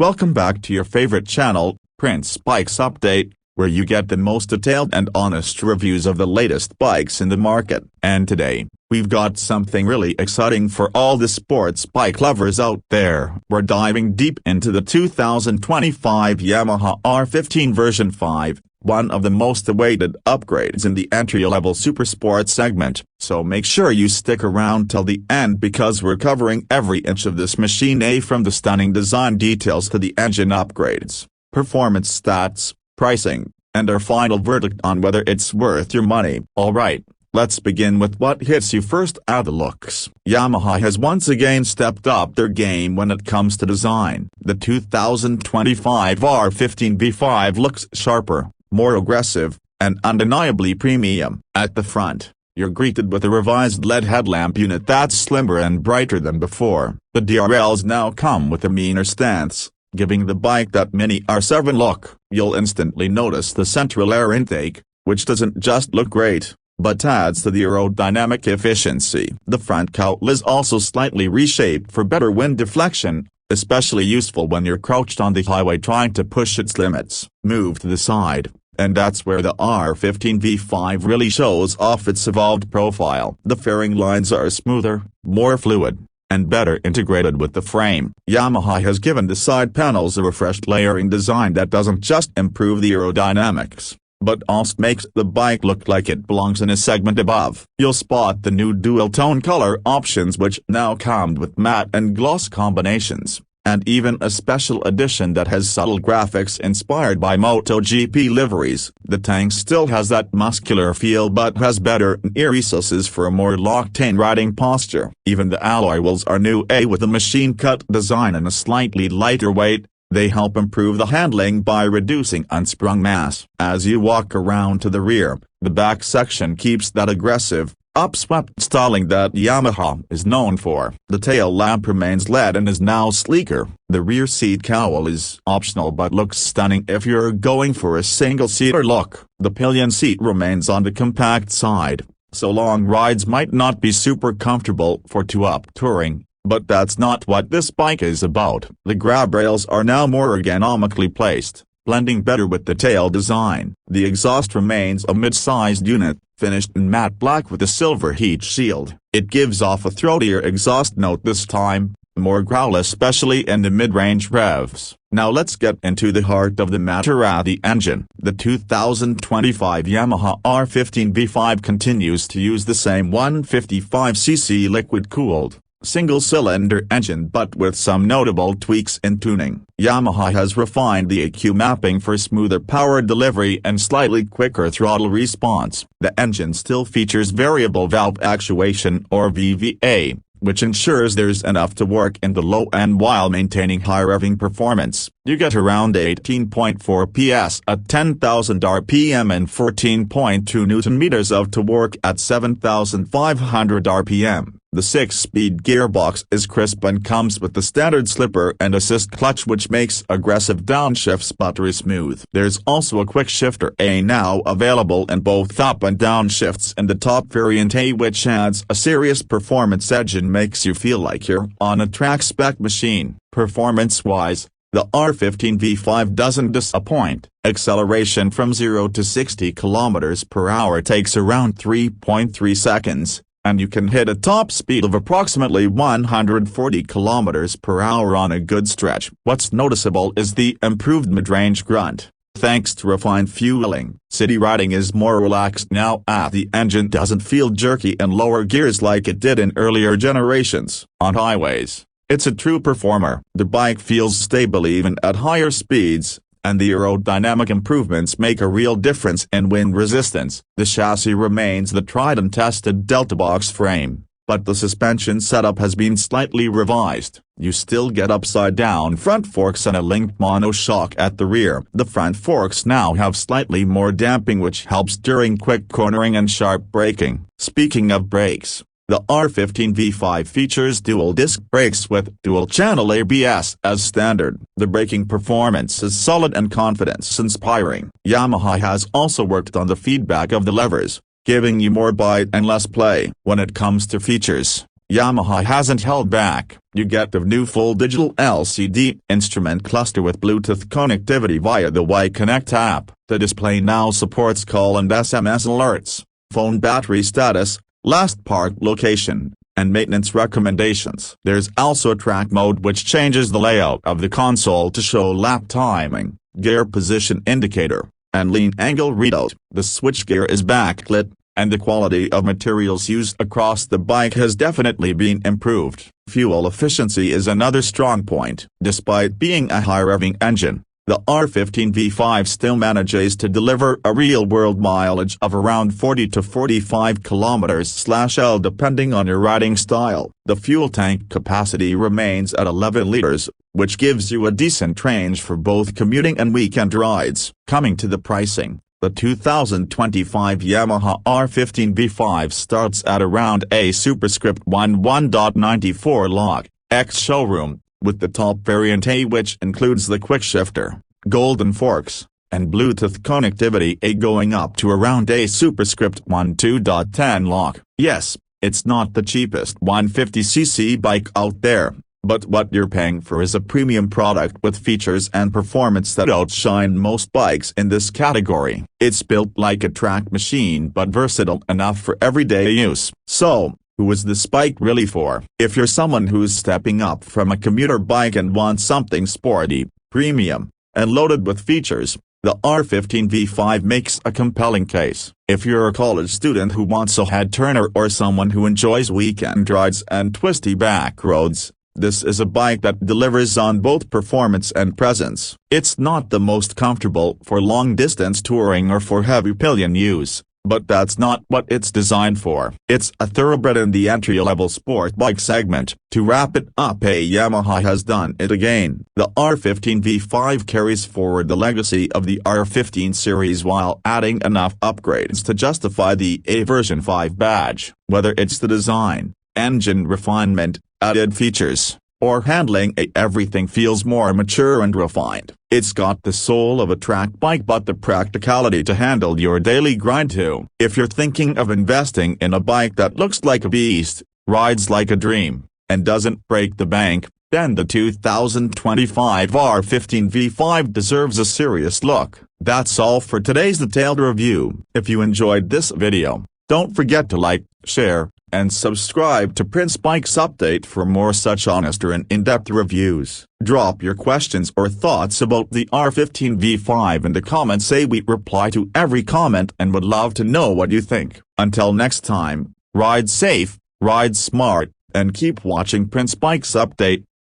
Welcome back to your favorite channel, Prince Bikes Update, where you get the most detailed and honest reviews of the latest bikes in the market. And today, we've got something really exciting for all the sports bike lovers out there. We're diving deep into the 2025 Yamaha R15 V5, one of the most awaited upgrades in the entry-level supersport segment. So make sure you stick around till the end because we're covering every inch of this machine, from the stunning design details to the engine upgrades, performance stats, pricing, and our final verdict on whether it's worth your money. Alright, let's begin with what hits you first. The looks. Yamaha has once again stepped up their game when it comes to design. The 2025 R15 V5 looks sharper, more aggressive, and undeniably premium. At the front, you're greeted with a revised LED headlamp unit that's slimmer and brighter than before. The DRLs now come with a meaner stance, giving the bike that mini R7 look. You'll instantly notice the central air intake, which doesn't just look great, but adds to the aerodynamic efficiency. The front cowl is also slightly reshaped for better wind deflection, especially useful when you're crouched on the highway trying to push its limits. Move to the side, and that's where the R15 V5 really shows off its evolved profile. The fairing lines are smoother, more fluid, and better integrated with the frame. Yamaha has given the side panels a refreshed layering design that doesn't just improve the aerodynamics, but also makes the bike look like it belongs in a segment above. You'll spot the new dual-tone color options, which now come with matte and gloss combinations, and even a special edition that has subtle graphics inspired by MotoGP liveries. The tank still has that muscular feel but has better ear recesses for a more locked-in riding posture. Even the alloy wheels are new, with a machine-cut design and a slightly lighter weight. They help improve the handling by reducing unsprung mass. As you walk around to the rear, the back section keeps that aggressive, upswept styling that Yamaha is known for. The tail lamp remains LED and is now sleeker. The rear seat cowl is optional but looks stunning if you're going for a single-seater look. The pillion seat remains on the compact side, so long rides might not be super comfortable for two-up touring. But that's not what this bike is about. The grab rails are now more ergonomically placed, blending better with the tail design. The exhaust remains a mid-sized unit, finished in matte black with a silver heat shield. It gives off a throatier exhaust note this time, more growl especially in the mid-range revs. Now let's get into the heart of the matter, the engine. The 2025 Yamaha R15 V5 continues to use the same 155cc liquid-cooled, single-cylinder engine but with some notable tweaks in tuning. Yamaha has refined the EQ mapping for smoother power delivery and slightly quicker throttle response. The engine still features variable valve actuation or VVA, which ensures there's enough torque in the low end while maintaining high revving performance. You get around 18.4 PS at 10,000 RPM and 14.2 Nm of torque at 7,500 RPM. The 6-speed gearbox is crisp and comes with the standard slipper and assist clutch, which makes aggressive downshifts buttery smooth. There's also a quick shifter now available in both up and down shifts in the top variant, which adds a serious performance edge and makes you feel like you're on a track-spec machine. Performance-wise, the R15 V5 doesn't disappoint. Acceleration from 0 to 60 km/h takes around 3.3 seconds. And you can hit a top speed of approximately 140 km/h on a good stretch. What's noticeable is the improved mid-range grunt. Thanks to refined fueling, city riding is more relaxed now. The engine doesn't feel jerky in lower gears like it did in earlier generations. On highways, it's a true performer. The bike feels stable even at higher speeds, and the aerodynamic improvements make a real difference in wind resistance. The chassis remains the tried and tested Delta box frame, but the suspension setup has been slightly revised. You still get upside-down front forks and a linked monoshock at the rear. The front forks now have slightly more damping, which helps during quick cornering and sharp braking. Speaking of brakes, the R15 V5 features dual-disc brakes with dual-channel ABS as standard. The braking performance is solid and confidence-inspiring. Yamaha has also worked on the feedback of the levers, giving you more bite and less play. When it comes to features, Yamaha hasn't held back. You get the new full digital LCD instrument cluster with Bluetooth connectivity via the Y-Connect app. The display now supports call and SMS alerts, phone battery status, last part location, and maintenance recommendations. There's also track mode, which changes the layout of the console to show lap timing, gear position indicator, and lean angle readout. The switchgear is backlit, and the quality of materials used across the bike has definitely been improved. Fuel efficiency is another strong point. Despite being a high-revving engine, the R15 V5 still manages to deliver a real-world mileage of around 40 to 45 km/L depending on your riding style. The fuel tank capacity remains at 11 liters, which gives you a decent range for both commuting and weekend rides. Coming to the pricing, the 2025 Yamaha R15 V5 starts at around a superscript 1.94 lakh, ex-showroom, with the top variant A, which includes the quickshifter, golden forks, and Bluetooth connectivity, A going up to around a superscript 2.10 lakh. Yes, it's not the cheapest 150cc bike out there, but what you're paying for is a premium product with features and performance that outshine most bikes in this category. It's built like a track machine but versatile enough for everyday use. So, who is this bike really for? If you're someone who's stepping up from a commuter bike and wants something sporty, premium, and loaded with features, the R15 V5 makes a compelling case. If you're a college student who wants a head-turner or someone who enjoys weekend rides and twisty back roads, this is a bike that delivers on both performance and presence. It's not the most comfortable for long-distance touring or for heavy pillion use, but that's not what it's designed for. It's a thoroughbred in the entry-level sport bike segment. To wrap it up, Yamaha has done it again. The R15 V5 carries forward the legacy of the R15 series while adding enough upgrades to justify the A version 5 badge. Whether it's the design, engine refinement, added features, or handling, everything feels more mature and refined. It's got the soul of a track bike but the practicality to handle your daily grind too. If you're thinking of investing in a bike that looks like a beast, rides like a dream, and doesn't break the bank, then the 2025 R15 V5 deserves a serious look. That's all for today's detailed review. If you enjoyed this video, don't forget to like, share, and subscribe to Prince Bikes Update for more such honest and in-depth reviews. Drop your questions or thoughts about the R15 V5 in the comments. We reply to every comment and would love to know what you think. Until next time, ride safe, ride smart, and keep watching Prince Bikes Update.